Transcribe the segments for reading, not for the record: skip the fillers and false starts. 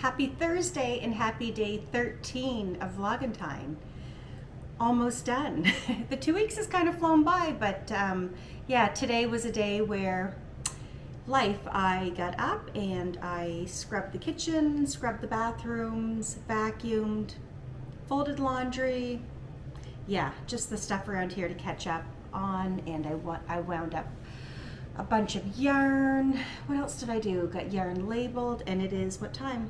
Happy Thursday and happy day 13 of Vlogentine. Almost done. The 2 weeks has kind of flown by, but yeah, today was a day where I got up and I scrubbed the kitchen, scrubbed the bathrooms, vacuumed, folded laundry. Yeah, just the stuff around here to catch up on, and I wound up a bunch of yarn. What else did I do? Got yarn labeled, and it is what time?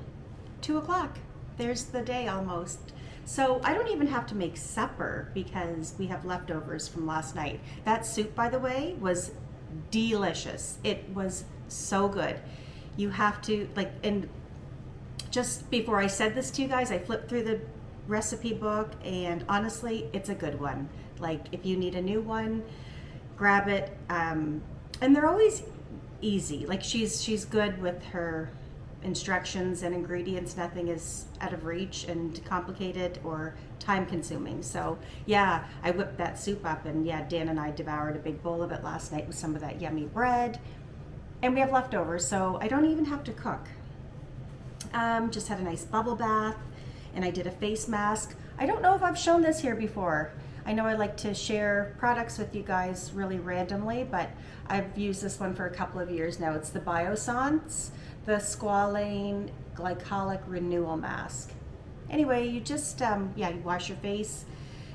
2 o'clock. There's the day almost. So I don't even have to make supper because we have leftovers from last night. That soup, by the way, was delicious. It was so good. You have to, and just before I said this to you guys, I flipped through the recipe book, and honestly, it's a good one. Like, if you need a new one, grab it. And they're always easy. Like, she's good with her instructions and ingredients. Nothing is out of reach and complicated or time consuming. So yeah, I whipped that soup up, and yeah, Dan and I devoured a big bowl of it last night with some of that yummy bread. And we have leftovers, so I don't even have to cook. Just had a nice bubble bath, and I did a face mask. I don't know if I've shown this here before. I know I like to share products with you guys really randomly, but I've used this one for a couple of years now. It's the Biossance, the Squalane Glycolic Renewal Mask. Anyway, you just, you wash your face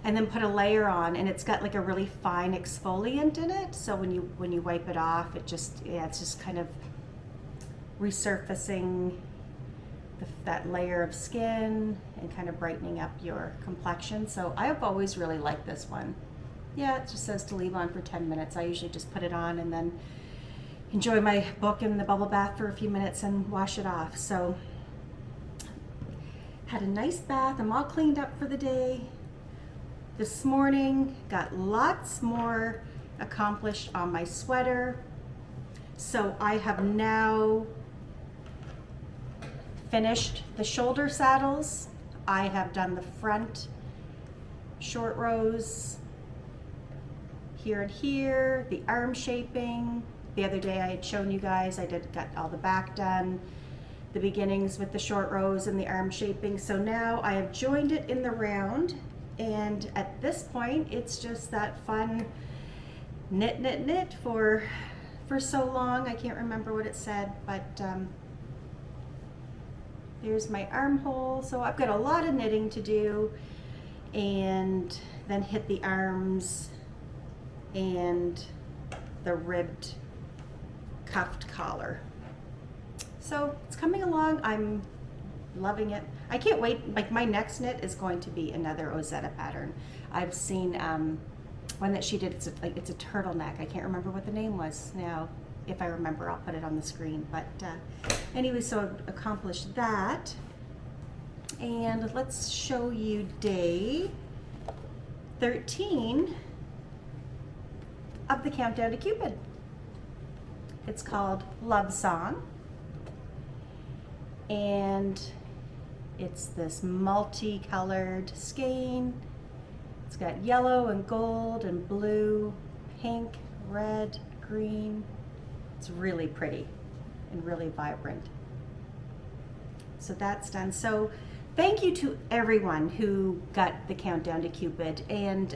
and then put a layer on, and it's got like a really fine exfoliant in it. So when you wipe it off, it's just kind of resurfacing that layer of skin and kind of brightening up your complexion. So I've always really liked this one. Yeah, it just says to leave on for 10 minutes. I usually just put it on and then enjoy my book in the bubble bath for a few minutes and wash it off. So had a nice bath. I'm all cleaned up for the day. This morning got lots more accomplished on my sweater. So I have now finished the shoulder saddles. I have done the front short rows here and here, the arm shaping. The other day I had shown you guys, got all the back done, the beginnings with the short rows and the arm shaping. So now I have joined it in the round, and at this point it's just that fun knit for so long. I can't remember what it said, but there's my armhole. So I've got a lot of knitting to do, and then hit the arms and the ribbed cuffed collar. So it's coming along. I'm loving it. I can't wait. Like, my next knit is going to be another Ozetta pattern. I've seen one that she did. It's a turtleneck. I can't remember what the name was now. If I remember, I'll put it on the screen. But anyway, so I've accomplished that. And let's show you day 13 of the Countdown to Cupid. It's called Love Song. And it's this multicolored skein. It's got yellow and gold and blue, pink, red, green. It's really pretty and really vibrant. So that's done. So thank you to everyone who got the Countdown to Cupid. And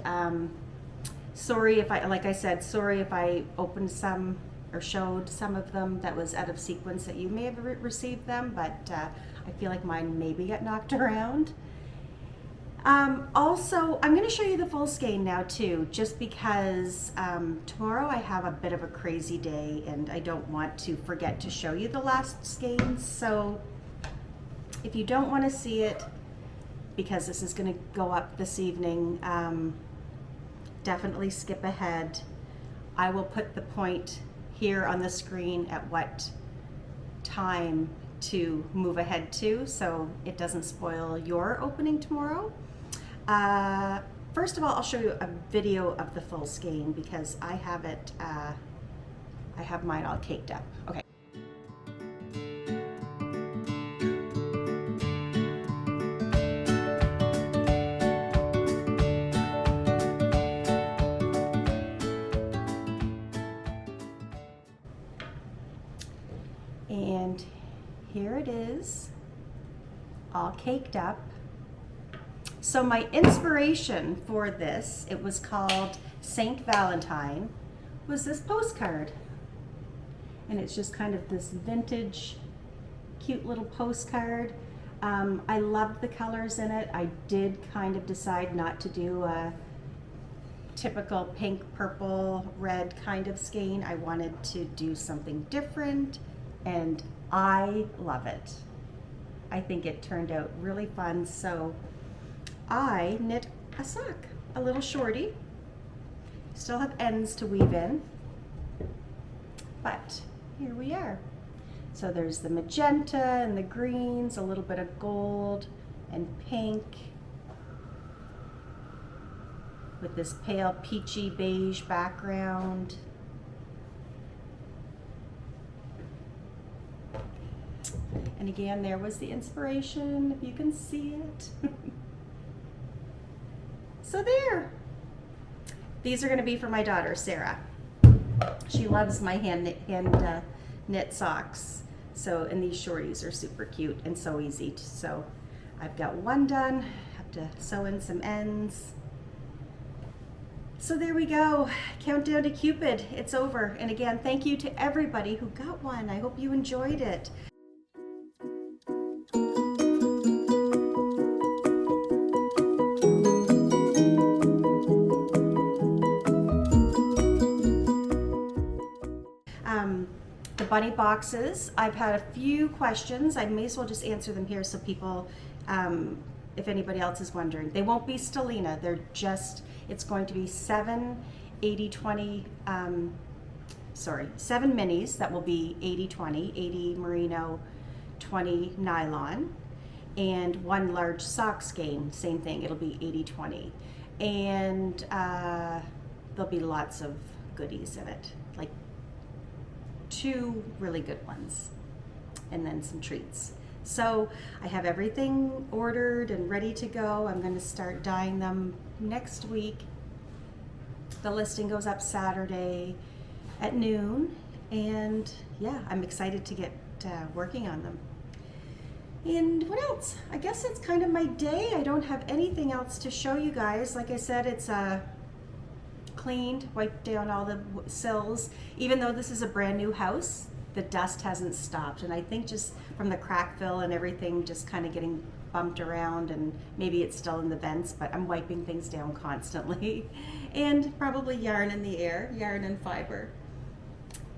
sorry if I opened some or showed some of them that was out of sequence, that you may have received them, but I feel like mine maybe got knocked around. Also, I'm going to show you the full skein now too, just because tomorrow I have a bit of a crazy day and I don't want to forget to show you the last skein. So if you don't want to see it, because this is going to go up this evening, definitely skip ahead. I will put the point here on the screen at what time to move ahead to, so it doesn't spoil your opening tomorrow. First of all, I'll show you a video of the full skein because I have it, I have mine all caked up. Okay. And here it is. all caked up. So my inspiration for this, it was called Saint Valentine, was this postcard. And it's just kind of this vintage, cute little postcard. I loved the colors in it. I did kind of decide not to do a typical pink, purple, red kind of skein. I wanted to do something different, and I love it. I think it turned out really fun, so I knit a sock, a little shorty. Still have ends to weave in, but here we are. So there's the magenta and the greens, a little bit of gold and pink with this pale peachy beige background. And again, there was the inspiration, if you can see it. So there. These are going to be for my daughter, Sarah. She loves my hand knit socks. So, and these shorties are super cute and so easy. So I've got one done. Have to sew in some ends. So there we go. Countdown to Cupid. It's over. And again, thank you to everybody who got one. I hope you enjoyed it. The bunny boxes, I've had a few questions. I may as well just answer them here so people, if anybody else is wondering. They won't be Stellina, they're just, it's going to be 7 80-20, 7 minis that will be 80-20, 80 merino, 20 nylon, and 1 large sock skein, same thing, it'll be 80-20. And there'll be lots of goodies in it, like 2 really good ones, and then some treats. So I have everything ordered and ready to go. I'm going to start dyeing them next week. The listing goes up Saturday at noon, and yeah, I'm excited to get working on them. And what else? I guess that's kind of my day. I don't have anything else to show you guys. Like I said, it's cleaned, wiped down all the sills. Even though this is a brand new house, the dust hasn't stopped. And I think just from the crack fill and everything just kind of getting bumped around, and maybe it's still in the vents, but I'm wiping things down constantly. And probably yarn in the air, yarn and fiber.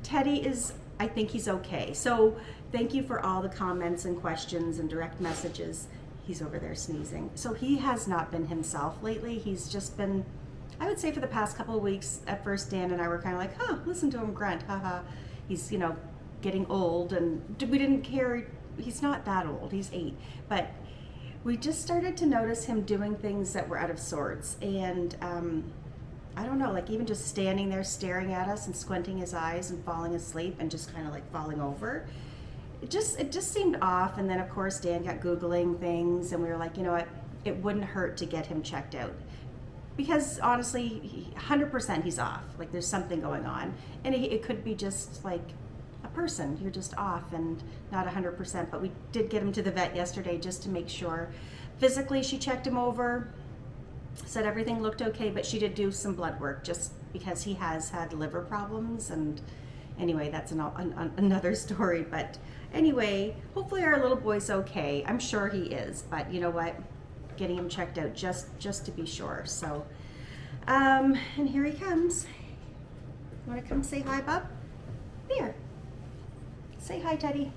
Teddy is, I think he's okay. So thank you for all the comments and questions and direct messages. He's over there sneezing. So he has not been himself lately. He's just been, I would say for the past couple of weeks, at first Dan and I were kind of like, huh, listen to him grunt, haha. He's, you know, getting old, and we didn't care. He's not that old, he's 8. But we just started to notice him doing things that were out of sorts. And I don't know, like even just standing there staring at us and squinting his eyes and falling asleep and just kind of like falling over. It just seemed off. And then of course Dan got Googling things, and we were like, you know what, it wouldn't hurt to get him checked out. Because honestly, 100% he's off. Like there's something going on. And it could be just like a person. You're just off and not 100%. But we did get him to the vet yesterday just to make sure. Physically, she checked him over, said everything looked okay, but she did do some blood work just because he has had liver problems. And anyway, that's another story. But anyway, hopefully our little boy's okay. I'm sure he is. But you know what? Getting him checked out just to be sure. So and here he comes. You want to come say hi, bub? Here, say hi, Teddy.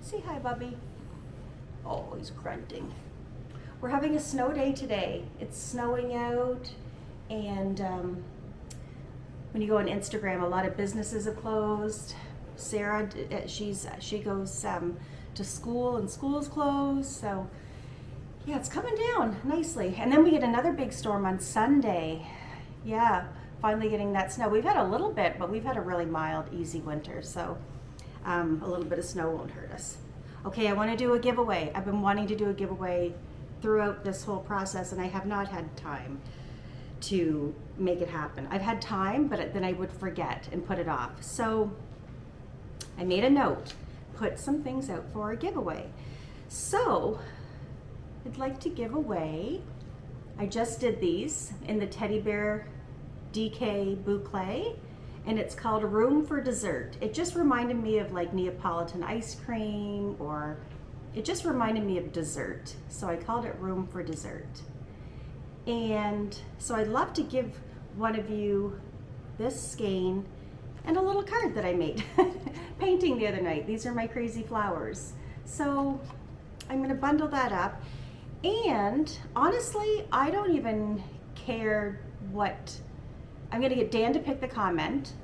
Say hi, bubby. Oh, he's grunting. We're having a snow day today. It's snowing out, and when you go on Instagram, a lot of businesses have closed. Sarah, she goes to school, and school's closed, so yeah, it's coming down nicely. And then we get another big storm on Sunday. Yeah, finally getting that snow. We've had a little bit, but we've had a really mild, easy winter, so a little bit of snow won't hurt us. Okay, I want to do a giveaway. I've been wanting to do a giveaway throughout this whole process, and I have not had time to make it happen. I've had time, but then I would forget and put it off. So I made a note, put some things out for a giveaway. So I'd like to give away, I just did these in the teddy bear DK boucle, and it's called Room for Dessert. It just reminded me of like Neapolitan ice cream, or it just reminded me of dessert. So I called it Room for Dessert. And so I'd love to give one of you this skein and a little card that I made painting the other night. These are my crazy flowers. So I'm gonna bundle that up. And honestly, I don't even care what, I'm gonna get Dan to pick the comment.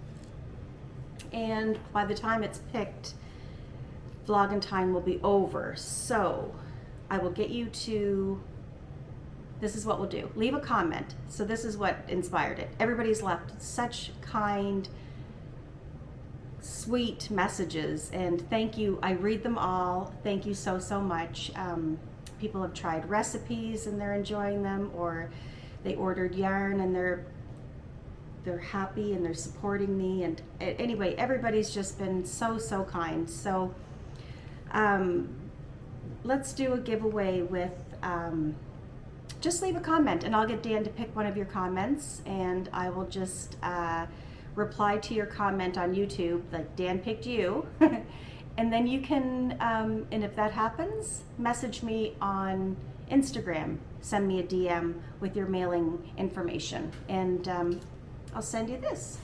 And by the time it's picked, Vlogentine will be over. So I will get you to, this is what we'll do. Leave a comment. So this is what inspired it. Everybody's left such kind, sweet messages, and thank you. I read them all. Thank you so, so much. People have tried recipes and they're enjoying them, or they ordered yarn and they're happy and they're supporting me. And anyway, everybody's just been so, so kind. So let's do a giveaway with, just leave a comment and I'll get Dan to pick one of your comments, and I will just reply to your comment on YouTube, like Dan picked you. And then you can, and if that happens, message me on Instagram, send me a DM with your mailing information, and I'll send you this.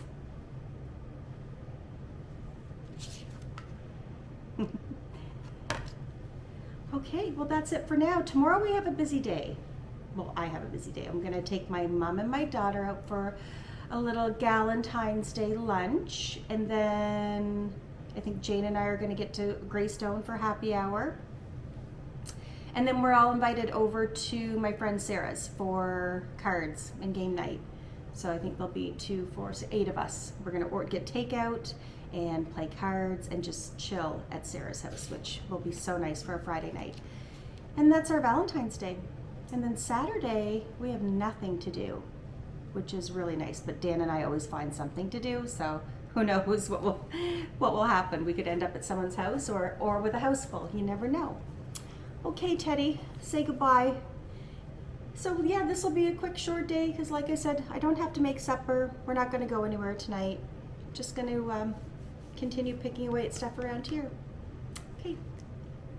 Okay, well that's it for now. Tomorrow we have a busy day. Well, I have a busy day. I'm gonna take my mom and my daughter out for a little Galentine's Day lunch, and then I think Jane and I are gonna get to Greystone for happy hour. And then we're all invited over to my friend Sarah's for cards and game night. So I think there'll be 2, 4, 8 of us. We're gonna get takeout and play cards and just chill at Sarah's house, which will be so nice for a Friday night. And that's our Valentine's Day. And then Saturday, we have nothing to do, which is really nice. But Dan and I always find something to do, so who knows what will happen. We could end up at someone's house or with a house full. You never know. Okay, Teddy, say goodbye. So yeah, this will be a quick, short day because, like I said, I don't have to make supper. We're not going to go anywhere tonight. Just going to continue picking away at stuff around here. Okay.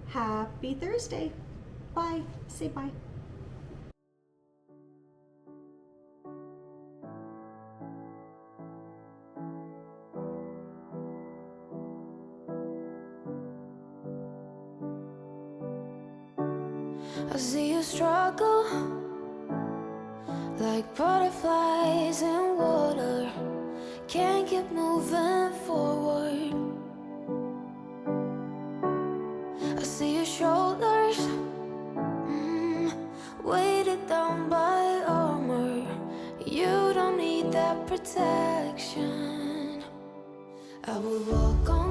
Happy Thursday. Bye. Say bye. I see you struggle like butterflies in water, can't keep moving forward. I see your shoulders weighted down by armor. You don't need that protection. I would walk on